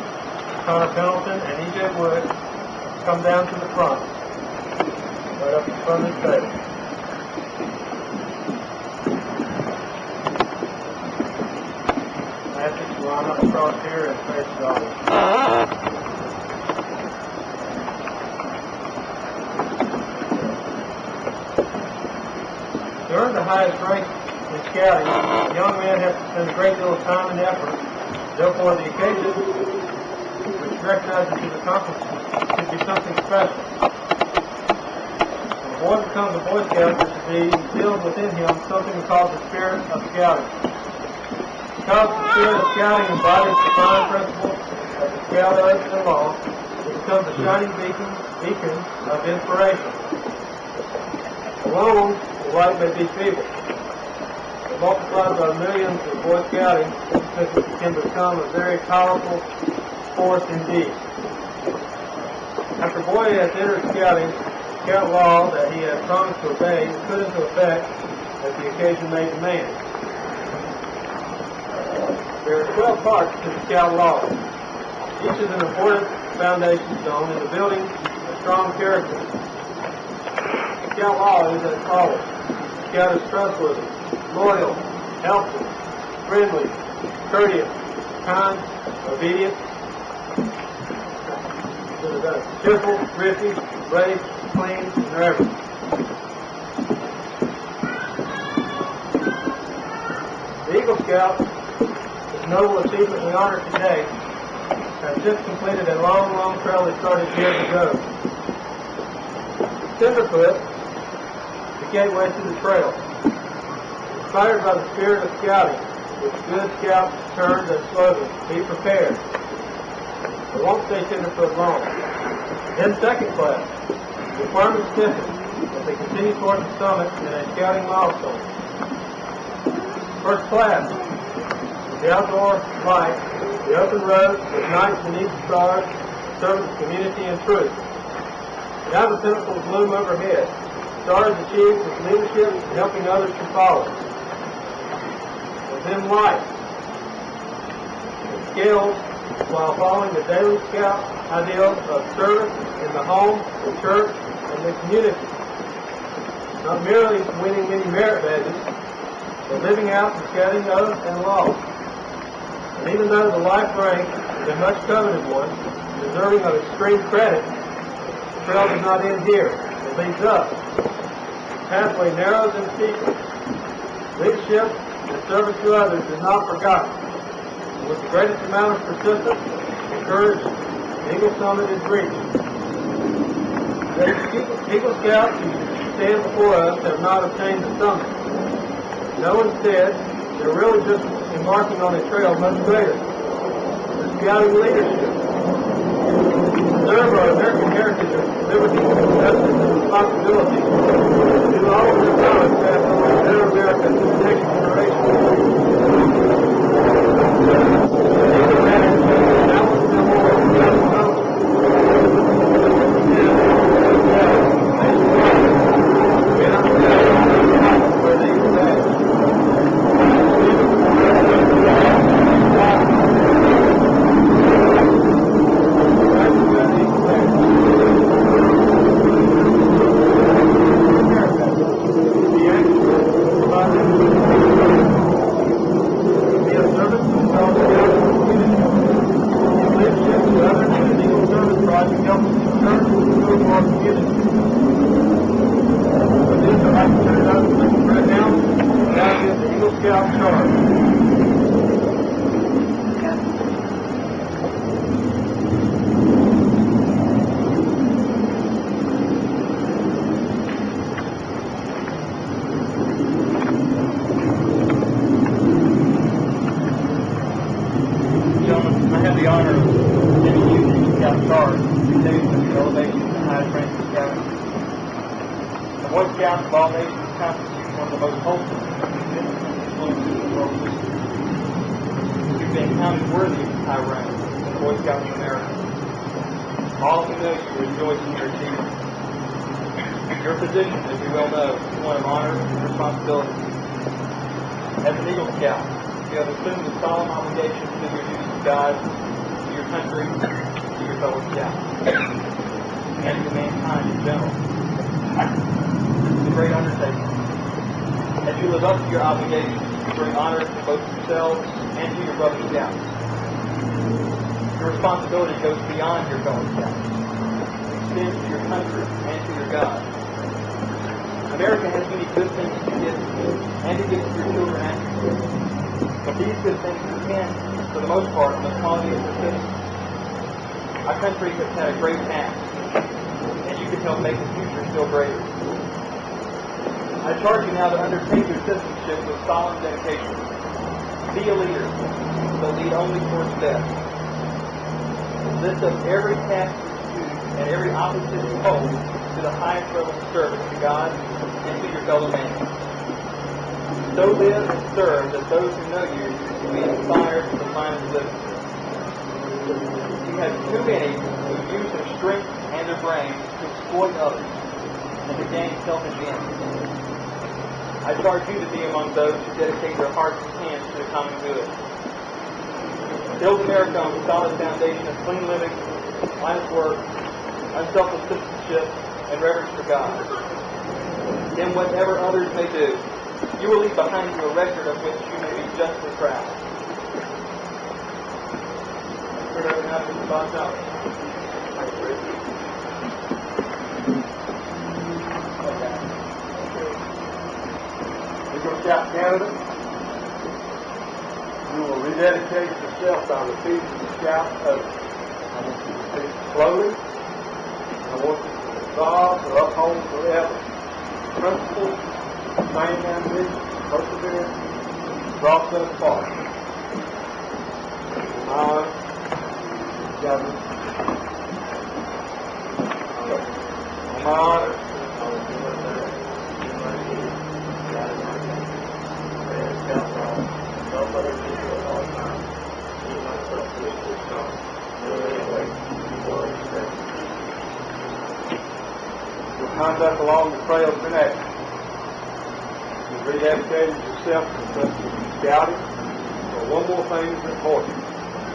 S1: Conner Pendleton, and E.J. Wood, come down to the front, right up in front of the stage. Athletes line up across here and face the audience. To earn the highest rank in scouting, a young man has to spend a great deal of time and effort. Therefore, the occasion which recognizes his accomplishments should be something special. When a boy becomes a Boy Scout, there should be instilled within him something called the spirit of scouting. Because the spirit of scouting embodies the fine principles of the Scout oath and law, it becomes a shining beacon of inspiration. Alone, the light may be feeble, but multiplied by millions of Boy Scouting, it can become a very powerful force indeed. After a boy has entered scouting, the Scout law that he has promised to obey is put into effect as the occasion may demand. There are 12 parts to the Scout law. Each is an important foundation stone in the building a strong character. Scout law is as follows. Scout is trustworthy, loyal, helpful, friendly, courteous, kind, obedient, cheerful, thrifty, brave, clean, and reverent. The Eagle Scout, this noble achievement we honor today, has just completed a long, long trail that started years ago. Tenderfoot, the gateway to the trail. Inspired by the spirit of scouting, which good Scouts termed as slogan, be prepared. They won't stay tenderfoot long. Then second class, the requirements stiffen as they continue toward the summit in a scouting milestone. First class, the outdoor life, the open road with nights beneath the stars, service the community and truth. Now the pinnacles loom overhead. Stars achieved with leadership and helping others to follow. And then life. The scales while following the daily Scout ideals of service in the home, the church, and the community. Not merely winning many merit badges, but living out the scouting oath and law. And even though the life rank is a much coveted one, deserving of extreme credit, the trail does not end here. that leads up. The pathway narrows and steep. Leadership and service to others is not forgotten. With the greatest amount of persistence and courage, the Eagle Summit is reached. The Eagle Scouts who stand before us have not obtained the summit. No, instead, they're really just embarking on a trail much greater. The scouting leadership. Preserve our American heritage of liberty, justice, and responsibility. Do all of their knowledge pass on to better America to the next generation. Your position, as you well know, is one of honor and responsibility. As an Eagle Scout, you have assumed the solemn obligation to do your duty to God, to your country, to your fellow Scouts, and to mankind in general. This is a great undertaking. As you live up to your obligations, you bring honor to both yourselves and to your brother Scouts. Your responsibility goes beyond your fellow Scouts. It extends to your country and to your God. America has many good things to give, and to give to your children after you. But these good things depend, for the most part, on the quality of the citizens. Our country has had a great past, and you can help make the future still greater. I charge you now to undertake your citizenship with solemn dedication. Be a leader, but lead only towards death. Lift up every task you choose and every opportunity you hold to the highest level of service to God and to your fellow man. So live and serve that those who know you will be inspired to the line of living. You have too many who use their strength and their brains to exploit others and to gain selfish ends. I charge you to be among those who dedicate their hearts and hands to the common good. Build America on a solid foundation of clean living, honest work, unselfish citizenship, and reverence for God. Then whatever others may do, you will leave behind you a record of which you may be justly proud. Eagle Scout Canada, you will rededicate yourself by repeating the Scout oath. I want you to speak slowly. I want you to resolve to uphold forever principles, same ambition, perseverance, brought thus far. Honor, government. On my honor, your conduct along the trail has been excellent. You've rededicated yourself to the scouting. So one more thing is important.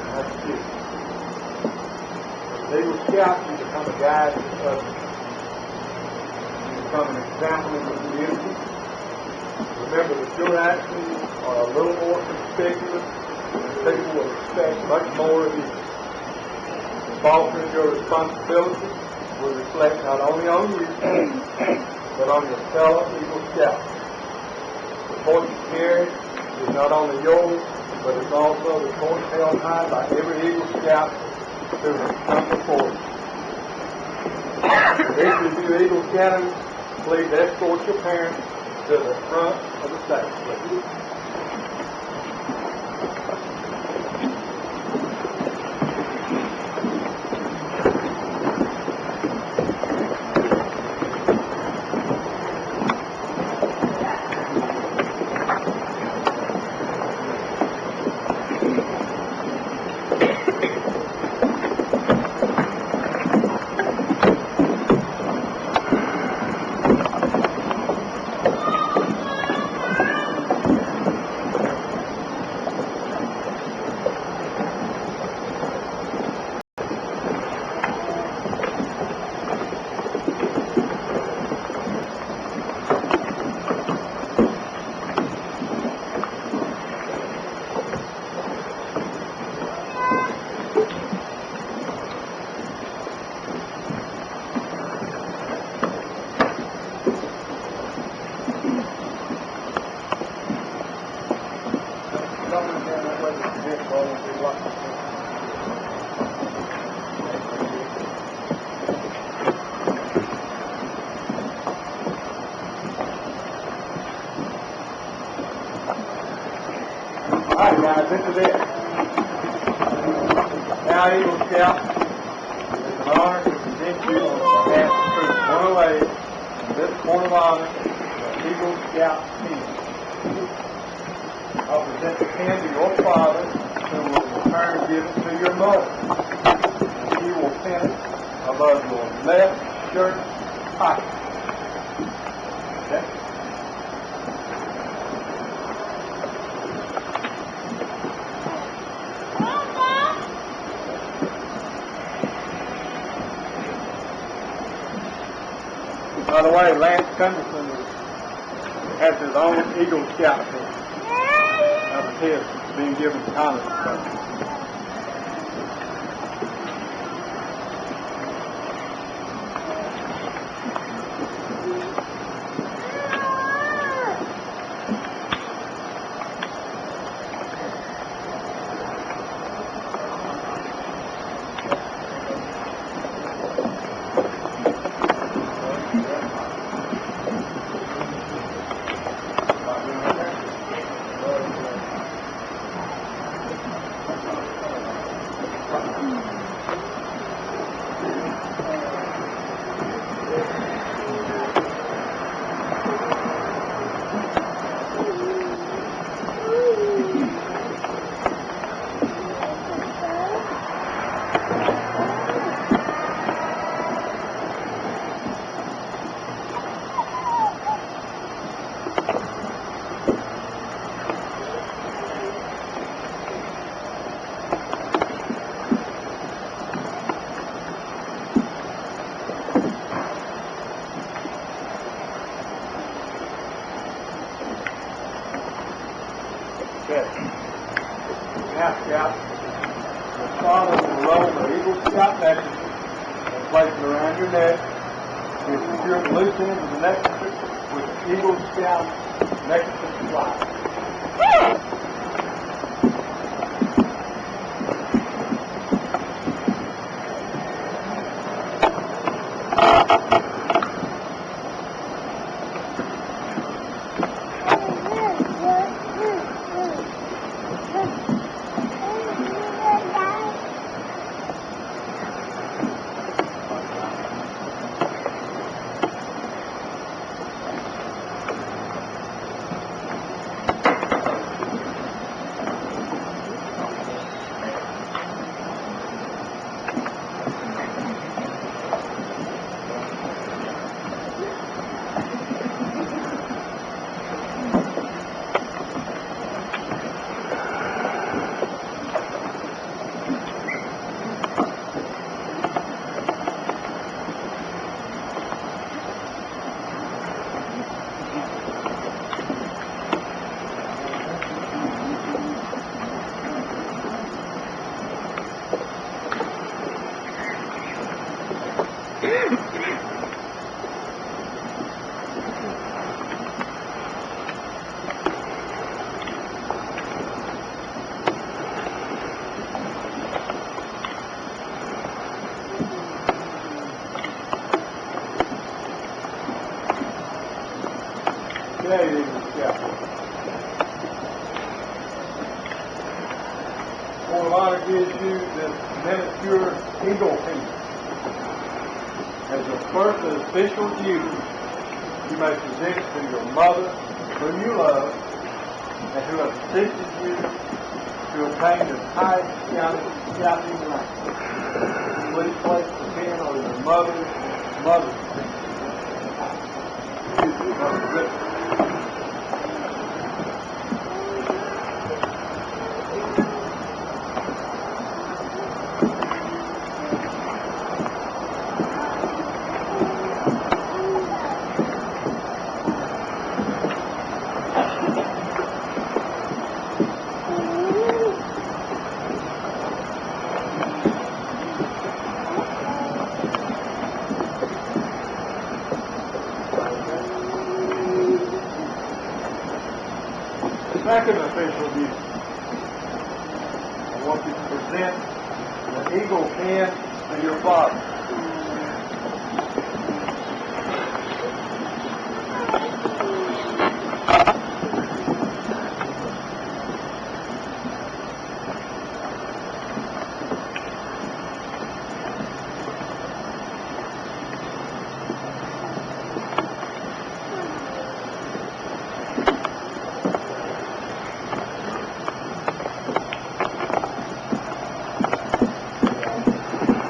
S1: That's you. As an Eagle Scout, you become a guide to others. You become an example in the community. Remember that your actions are a little more conspicuous, and people will expect much more of you. Fostering your responsibility, will reflect not only on you, but on your fellow Eagle Scouts. The torch you carry is not only yours, but it's also the torch held high by every Eagle Scout who has come before you. Each of you Eagle Scouters, please escort your parents to the front of the stage, please. All right, guys, this is it. Now, Eagle Scout, it's an honor to present you on behalf of Troop 108 and this court of honor, the Eagle Scout team. I'll present the pin to your father, who will in turn give it to your mother. And she will pin it above your left shirt pocket. Okay? By the way, Lance Pendleton has his own Eagle Scout pin. That was his, being given to Connor. Now, Scout, your father will roll the Eagle Scout necklace and place it around your neck. You'll secure the loose end of the necklace with the Eagle Scout necklace fly. 1968 Eagle Scout. Ward Honor gives you this miniature eagle pin. As your first official duty, you may present it to your mother, whom you love, and who has assisted you to obtain the highest scouting rank. Please place the pin on your mother's pin. Second official duty, I want you to present the eagle pin to your father.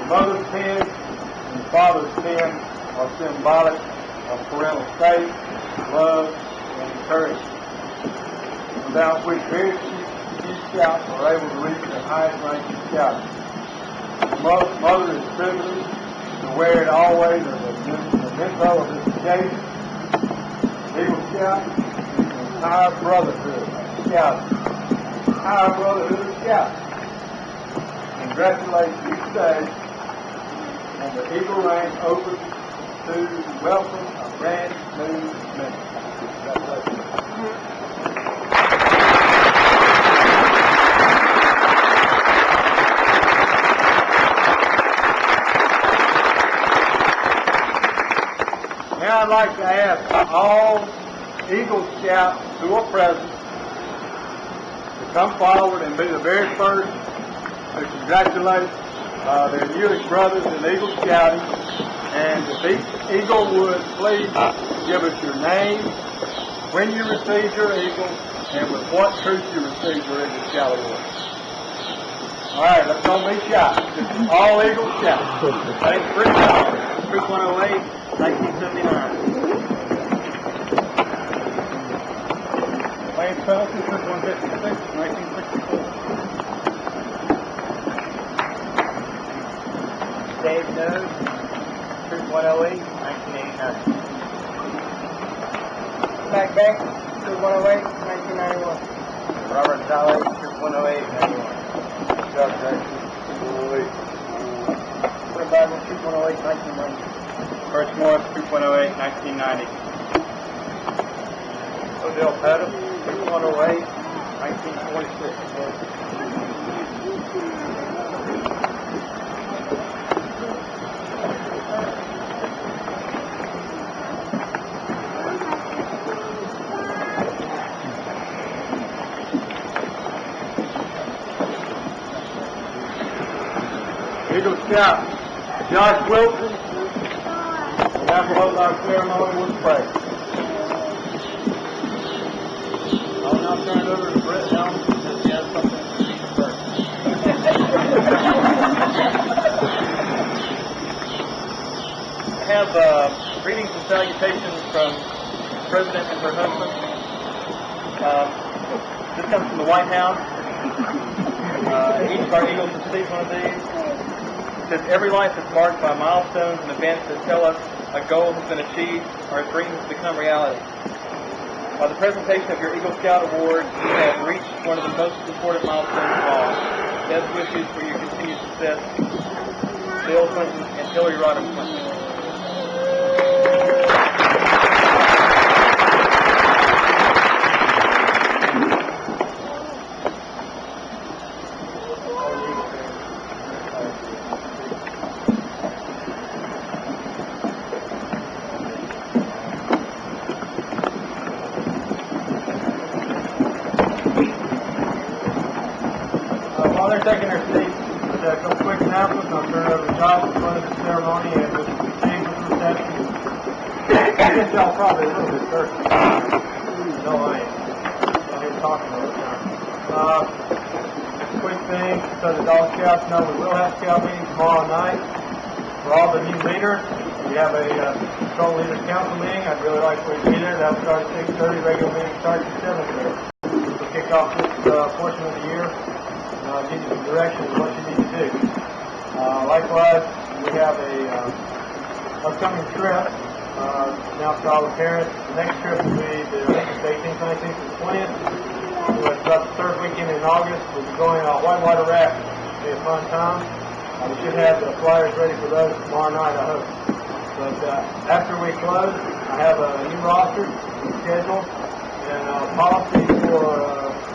S1: Mother's pin and father's pin are symbolic of parental faith, love, and encouragement, without which very few scouts are able to reach the highest rank in scouting. The mother is privileged to wear it always as a memento of this occasion. Eagle Scout is the entire brotherhood of scouting. Entire brotherhood of scouting. Congratulate you today on the Eagle Rank open to welcome a brand new member. Congratulations. Now I'd like to ask all Eagle Scouts who are present to come forward and be the very first to congratulate their newest brothers in Eagle Scouting. And if each Eagle would please give us your name, when you received your Eagle, and with what troop you received your Eagle Scout Award. All right, let's don't be shy. All Eagle Scouts. My name's Britt Helms, Troop 108, 1979. My name's Pendleton, Troop 156, 1964.
S2: Dave Nose, Troop 108, 1989.
S3: Mac Banks, Troop 108, 1991.
S2: Robert Dolly, Troop 108, 91.
S1: Scott Jackson, Troop 108.
S3: Fred Bible, Troop 108, 1990.
S2: First Morris, Troop 108, 1990.
S1: Odell Pettus, Troop 108, 1946. Eagle Scout Josh Wilson, and now close our ceremony with prayer. I'll now turn it over to Britt Helms because he has something to speak first.
S2: I have greetings and salutations from the President and her husband. This comes from the White House. Each of our Eagles received one of these. It says, every life is marked by milestones and events that tell us a goal has been achieved or a dream has become reality. By the presentation of your Eagle Scout Award, you have reached one of the most important milestones of all. Best wishes for your continued success, Bill Clinton and Hillary Rodham Clinton.
S1: they're taking their seats, I've got a couple quick announcements, and I'll turn it over to Josh for the ceremony and with the table reception. I guess y'all probably a little bit thirsty. No, I ain't. I'm here talking all the time. Quick thing, so the Dog Scouts know we will have scout meetings tomorrow night. For all the new leaders, we have a Patrol Leaders Council meeting. I'd really like for you to be there. That will start at 6:30. Regular meeting starts at 7:30. We'll kick off this portion of the year. Give you some direction on what you need to do. Likewise, we have a upcoming trip. Now for all the parents, the next trip will be the 18th, 19th, and 20th. It's about the third weekend in August. We'll be going on whitewater rafting. It'll be a fun time. We should have the flyers ready for those tomorrow night, I hope. But after we close, I have a new roster, schedule, and policy for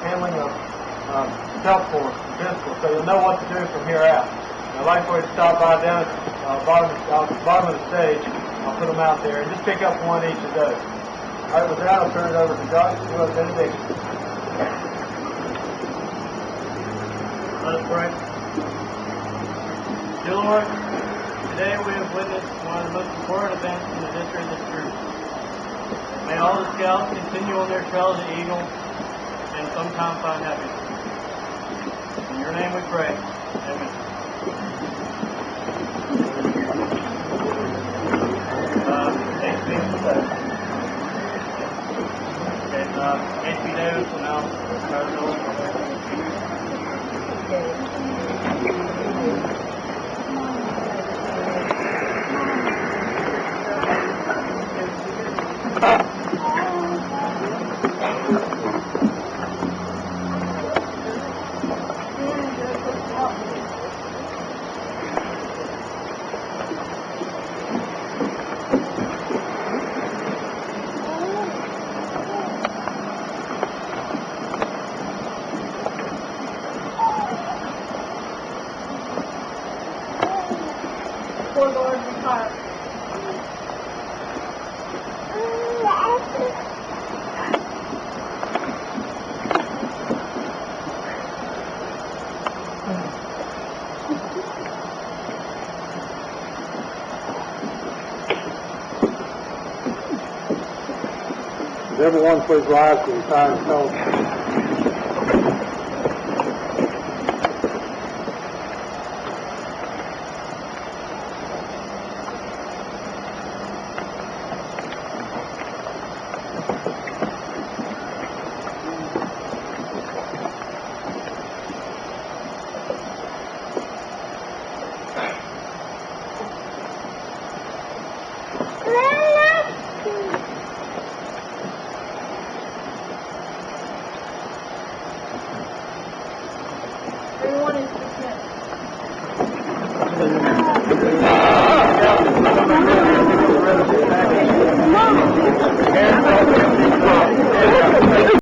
S1: handling of self-force, pistols, so you'll know what to do from here out. And I'd like for you to stop by down at the bottom of the stage. I'll put them out there, and just pick up one each of those. All right, with that, I'll turn it over to Josh to do a benediction.
S4: Let us pray. Dear Lord, today we have witnessed one of the most important events in the history of this troop. May all the scouts continue on their trail of the eagle and sometime find happiness. In your name we pray. Amen. HB Davis will now start the
S5: Poor Lord, my heart.
S1: Everyone please rise for the sign of fellowship.